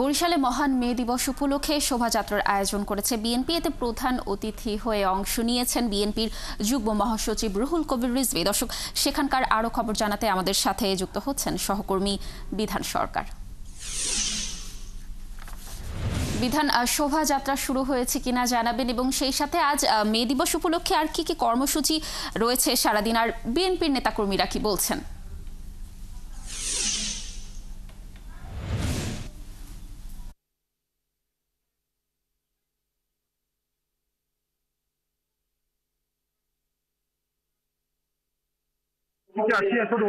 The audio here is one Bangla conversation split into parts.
বরিশালে মহান মে দিবস উপলক্ষে শোভাযাত্রার আয়োজন করেছে বিএনপি। এতে প্রধান অতিথি হয়ে অংশ নিয়েছেন বিএনপির যুগ্ম মহাসচিব রুহুল কবির রিজভী। দর্শক, সেখানকার আরো খবর জানাতে আমাদের সাথে যুক্ত হচ্ছেন সহকর্মী বিধান সরকার। বিধান, শোভাযাত্রা শুরু হয়েছে কিনা জানাবেন, এবং সেই সাথে আজ মে দিবস উপলক্ষে আর কি কর্মসূচি রয়েছে সারাদিন, আর বিএনপির নেতাকর্মীরা কি বলছেন? আসি এখন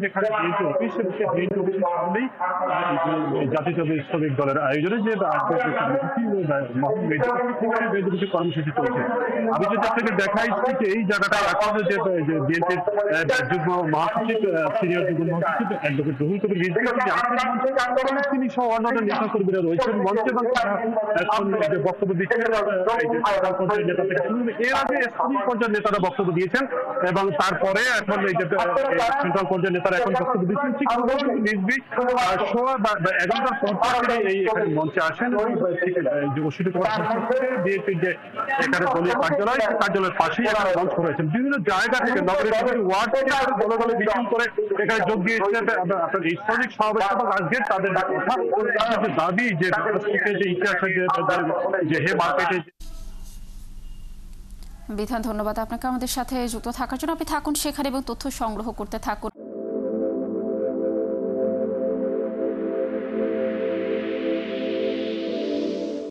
যেখানে বিএনপি অফিস বিএনপি অফিসের সামনেই জাতীয় শ্রমিক দলের আয়োজনে যে কর্মসূচি চলছে। আমি যদি আপনাকে দেখাই যে এই জায়গাটায় এখন যে বিএনপির যুগ্ম মহাসচিব সিনিয়র যুগ্ম মহাসচিব অ্যাডভোকেট রুহুল কবির রিজভী তিনি সহ অন্যান্য নেতা কর্মীরা রয়েছেন মঞ্চে, এবং এখন যে বক্তব্য দিচ্ছেন নেতা থেকে শুরু। এর আগে স্থানীয় পর্যায়ের নেতারা বক্তব্য দিয়েছেন এবং তারপরে এখন এই যে সেন্ট্রাল পর্যায়ের নেতারা এখন বক্তব্য দিচ্ছেন। ঠিক রিজভী 11টার পর এই মঞ্চে আসেন। বিএনপির যে এখানে দলীয় কার্যালয়ের পাশেই এখানে মঞ্চ করেছেন। বিভিন্ন জায়গা থেকে নগরের বিভিন্ন ওয়ার্ড থেকে দলে দলে মিছিল করে এখানে যোগ দিয়েছেন আপনার এই শ্রমিক সমাবেশ। এবং আজকে তাদের দাবি যে ইতিহাসের যে হে মার্কেটে। বিধান, ধন্যবাদ আপনাকে আমাদের সাথে যুক্ত থাকার জন্য। আপনি থাকুন সেখানে এবং তথ্য সংগ্রহ করতে থাকুন।